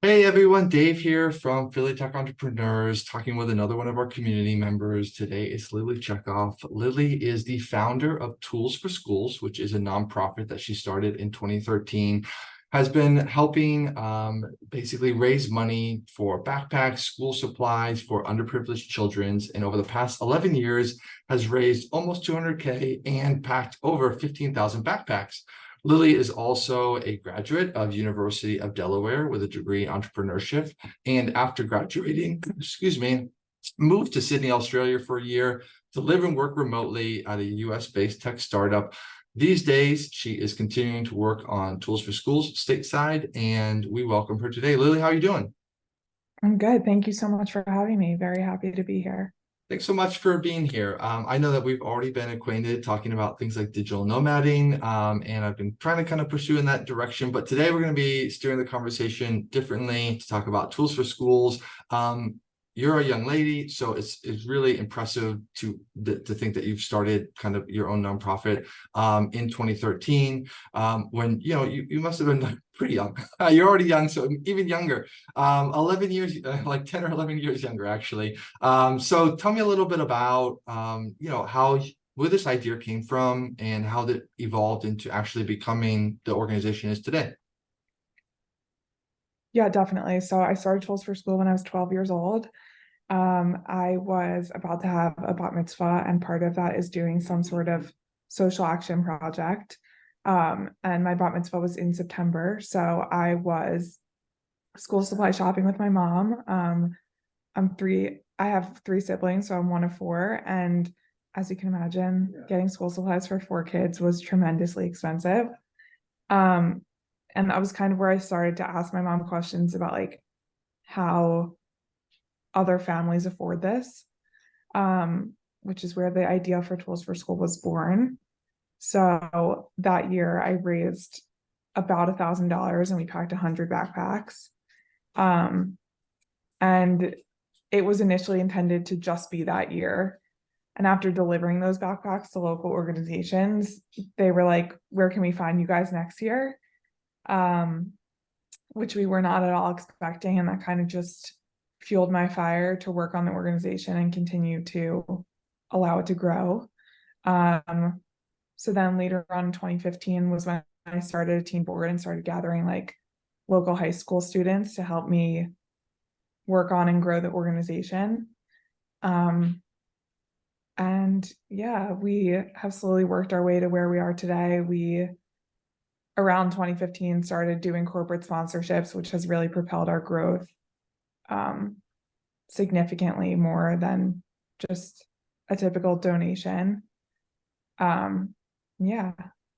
Hey everyone, Dave here from Philly Tech Entrepreneurs, talking with another one of our community members. Today is Lilly Checkoff. Lilly is the founder of Tools for Schools, which is a nonprofit that she started in 2013, has been helping basically raise money for backpacks, school supplies for underprivileged children, and over the past 11 years has raised almost 200K and packed over 15,000 backpacks. Lilly is also a graduate of University of Delaware with a degree in entrepreneurship. And after graduating, moved to Sydney, Australia for a year to live and work remotely at a US-based tech startup. These days, she is continuing to work on Tools for Schools stateside, and we welcome her today. Lilly, how are you doing? I'm good. Thank you so much for having me. Very happy to be here. Thanks so much for being here. I know that we've already been acquainted talking about things like digital nomading, and I've been trying to kind of pursue in that direction. But today we're going to be steering the conversation differently to talk about tools for schools. You're a young lady, so it's really impressive to think that you've started kind of your own nonprofit in 2013, when you must have been pretty young. You're already young, so even younger. 11 years, like 10 or 11 years younger, actually. So tell me a little bit about, how where this idea came from and how that evolved into actually becoming the organization is today. Yeah, definitely. So I started Tools for School when I was 12 years old. I was about to have a bat mitzvah, and part of that is doing some sort of social action project. And my bat mitzvah was in September. So I was school supply shopping with my mom. I have three siblings, so I'm one of four. And as you can imagine, getting school supplies for four kids was tremendously expensive. Um, and that was kind of where I started to ask my mom questions about like how other families afford this, which is where the idea for Tools for School was born. So that year I raised about $1,000 and we packed 100 backpacks. Um, and it was initially intended to just be that year. And after delivering those backpacks to local organizations, they were like, where can we find you guys next year? Um, which we were not at all expecting. And that kind of just fueled my fire to work on the organization and continue to allow it to grow. Um, so then later on in 2015 was when I started a team board and started gathering like local high school students to help me work on and grow the organization. Um, and yeah, we have slowly worked our way to where we are today. We around 2015 started doing corporate sponsorships, which has really propelled our growth um, significantly more than just a typical donation. Um, yeah.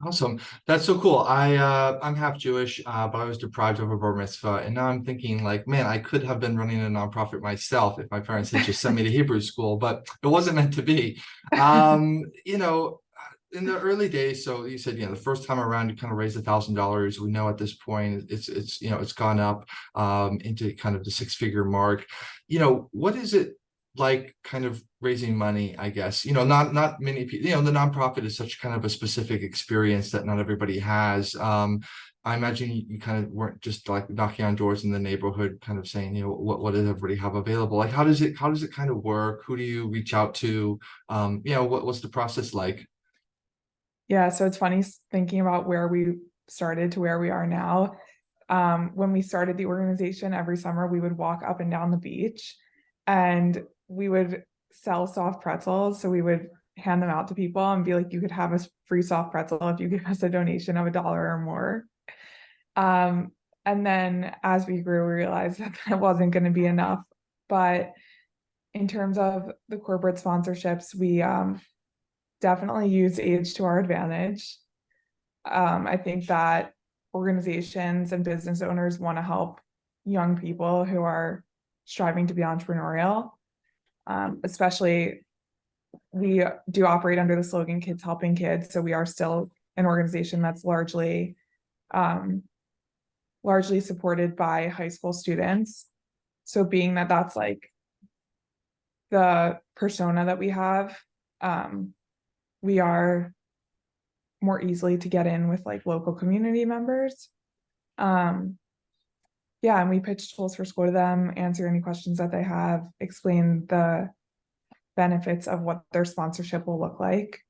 Awesome. That's so cool. I'm half Jewish, but I was deprived of a bar mitzvah. And now I'm thinking like, man, I could have been running a nonprofit myself if my parents had just sent me to Hebrew school, but it wasn't meant to be. In the early days, so you said, the first time around you kind of raised $1,000. We know at this point it's gone up into kind of the six-figure mark. What is it like kind of raising money, I guess? Not many people, the nonprofit is such kind of a specific experience that not everybody has. I imagine you kind of weren't just like knocking on doors in the neighborhood, kind of saying, what does everybody have available? Like, how does it kind of work? Who do you reach out to? What's the process like? Yeah. So it's funny thinking about where we started to where we are now. When we started the organization, every summer we would walk up and down the beach and we would sell soft pretzels. So we would hand them out to people and be like, you could have a free soft pretzel if you give us a donation of $1 or more. Um, and then as we grew, we realized that that wasn't going to be enough. But in terms of the corporate sponsorships, we definitely use age to our advantage. I think that organizations and business owners want to help young people who are striving to be entrepreneurial. Especially, we do operate under the slogan "Kids Helping Kids," so we are still an organization that's um, largely supported by high school students. So, being that that's like the persona that we have, um, we are more easily to get in with like local community members. Um, Yeah, and we pitch tools for school to them, answer any questions that they have, explain the benefits of what their sponsorship will look like.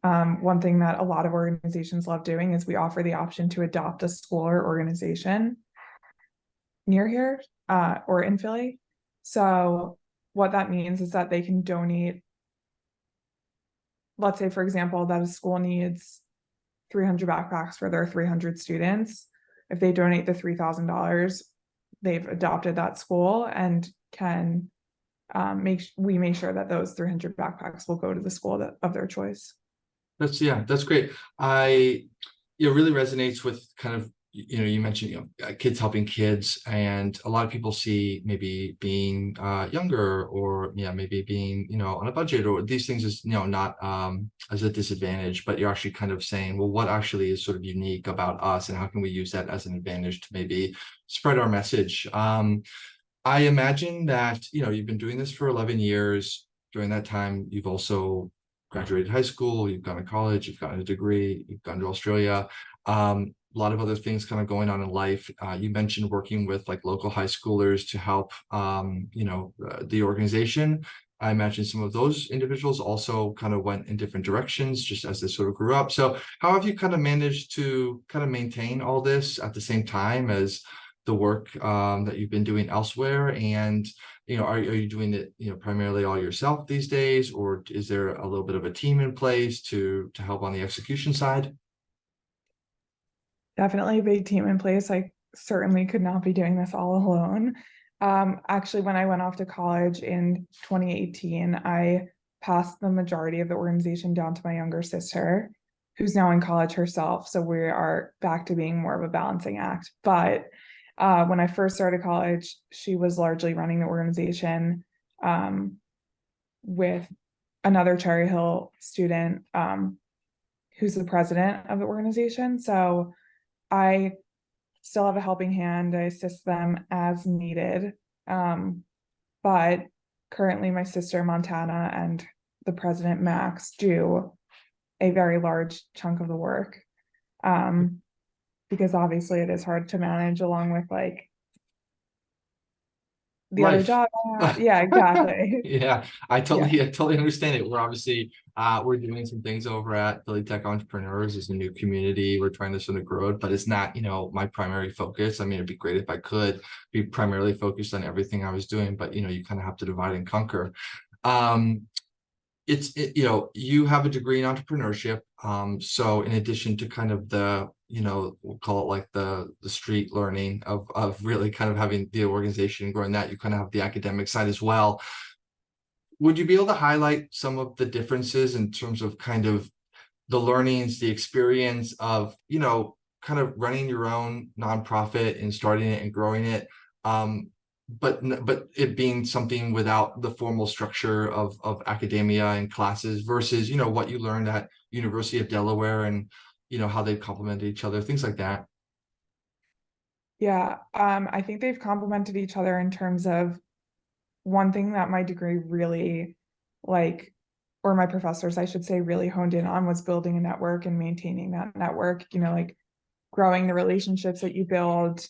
One thing that a lot of organizations love doing is we offer the option to adopt a school or organization near here, or in Philly. So what that means is that they can donate, let's say, for example, that a school needs 300 backpacks for their 300 students. If they donate the $3,000, they've adopted that school and can we make sure that those 300 backpacks will go to the school of their choice. That's great. It really resonates with kind of, you mentioned, kids helping kids, and a lot of people see maybe being younger, or maybe being, on a budget, or these things as, not as a disadvantage, but you're actually kind of saying, well, what actually is sort of unique about us, and how can we use that as an advantage to maybe spread our message? I imagine that, you've been doing this for 11 years. During that time, you've also graduated high school, you've gone to college, you've gotten a degree, you've gone to Australia, a lot of other things kind of going on in life. You mentioned working with like local high schoolers to help, the organization. I imagine some of those individuals also kind of went in different directions just as they sort of grew up. So how have you kind of managed to kind of maintain all this at the same time as the work that you've been doing elsewhere? And are you doing it primarily all yourself these days, or is there a little bit of a team in place to help on the execution side? Definitely a big team in place. I certainly could not be doing this all alone. Actually, when I went off to college in 2018, I passed the majority of the organization down to my younger sister, who's now in college herself. So we are back to being more of a balancing act. But when I first started college, she was largely running the organization with another Cherry Hill student who's the president of the organization. So I still have a helping hand. I assist them as needed. But currently my sister Montana and the president Max do a very large chunk of the work. Because obviously it is hard to manage along with like the other Life. job. Yeah, exactly. Yeah, I Yeah. totally understand it. We're obviously we're doing some things over at Lilly Tech Entrepreneurs as a new community. We're trying to sort of grow it, but it's not, my primary focus. I mean, it'd be great if I could be primarily focused on everything I was doing, but you kind of have to divide and conquer. Um, you have a degree in entrepreneurship. So in addition to kind of the, we'll call it like the street learning of really kind of having the organization and growing that, you kind of have the academic side as well. Would you be able to highlight some of the differences in terms of kind of the learnings, the experience of, kind of running your own nonprofit and starting it and growing it? But it being something without the formal structure of academia and classes versus, what you learned at University of Delaware, and, how they complemented each other, things like that. Yeah. I think they've complemented each other in terms of one thing that my degree really like, or my professors, I should say, really honed in on was building a network and maintaining that network, like growing the relationships that you build,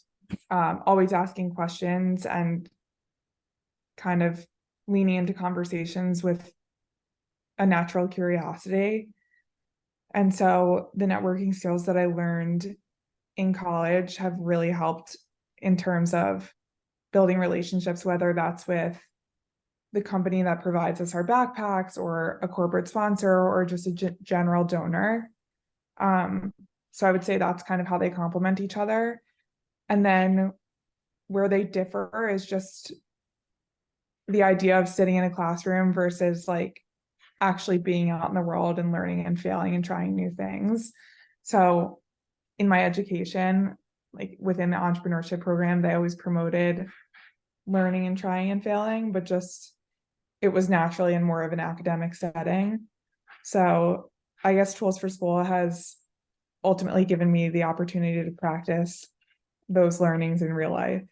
always asking questions and kind of leaning into conversations with a natural curiosity. And so the networking skills that I learned in college have really helped in terms of building relationships, whether that's with the company that provides us our backpacks or a corporate sponsor or just a general donor. So I would say that's kind of how they complement each other. And then where they differ is just the idea of sitting in a classroom versus like actually being out in the world and learning and failing and trying new things. So in my education, like within the entrepreneurship program, they always promoted learning and trying and failing, but just it was naturally in more of an academic setting. So I guess Tools for School has ultimately given me the opportunity to practice those learnings in real life.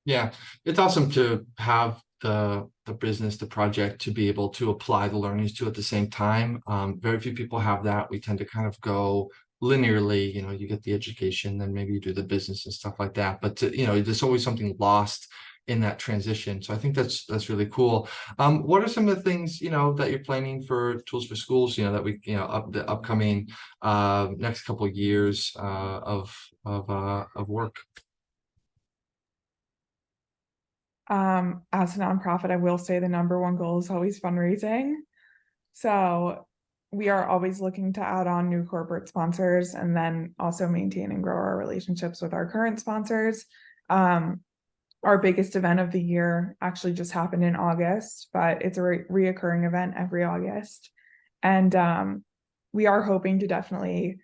Yeah, it's awesome to have the business, the project, to be able to apply the learnings to at the same time. Very few people have that. We tend to kind of go linearly, you get the education, then maybe you do the business and stuff like that. But there's always something lost in that transition. So I think that's really cool. What are some of the things, that you're planning for Tools for Schools, that we, the upcoming next couple of years of work? As a nonprofit, I will say the number one goal is always fundraising. So we are always looking to add on new corporate sponsors and then also maintain and grow our relationships with our current sponsors. Our biggest event of the year actually just happened in August, but it's a reoccurring event every August. And we are hoping to definitely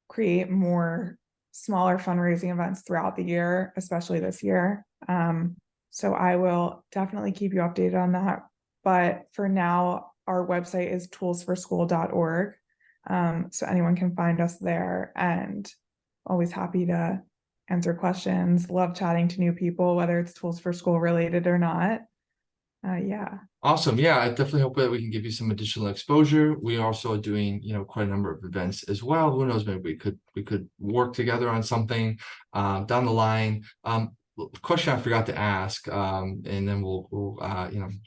create more smaller fundraising events throughout the year, especially this year. So I will definitely keep you updated on that. But for now, our website is toolsforschool.org. So anyone can find us there, and always happy to answer questions. Love chatting to new people, whether it's Tools for School related or not. Yeah. Awesome. Yeah, I definitely hope that we can give you some additional exposure. We also are doing, quite a number of events as well. Who knows, maybe we could work together on something down the line. Question I forgot to ask, and then we'll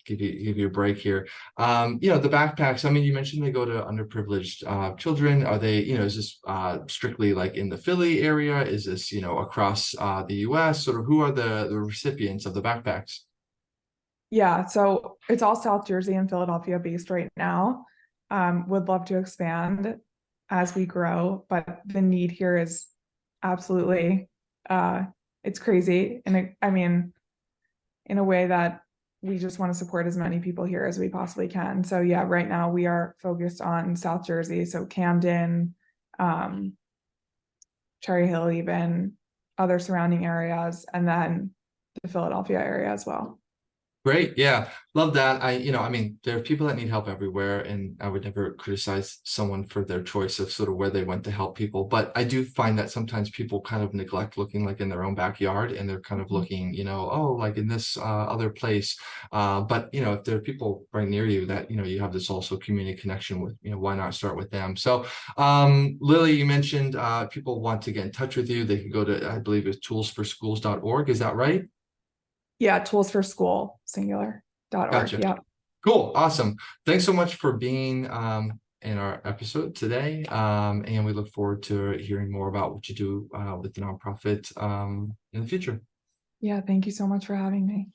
give you a break here. The backpacks, I mean, you mentioned they go to underprivileged children. Are they, is this strictly like in the Philly area? Is this, across the US? Sort of who are the recipients of the backpacks? Yeah, so it's all South Jersey and Philadelphia based right now. Would love to expand as we grow, but the need here is absolutely it's crazy. And I mean, in a way that we just want to support as many people here as we possibly can. So yeah, right now we are focused on South Jersey, so Camden, Cherry Hill, even other surrounding areas, and then the Philadelphia area as well. Great. Yeah. Love that. I mean, there are people that need help everywhere, and I would never criticize someone for their choice of sort of where they went to help people. But I do find that sometimes people kind of neglect looking like in their own backyard, and they're kind of looking, oh, like in this other place. But, if there are people right near you that, you have this also community connection with, why not start with them? So, Lilly, you mentioned people want to get in touch with you. They can go to, I believe it's toolsforschools.org. Is that right? Yeah, Tools for School, singular.org. Gotcha. Yeah. Cool. Awesome. Thanks so much for being in our episode today. And we look forward to hearing more about what you do with the nonprofit in the future. Yeah, thank you so much for having me.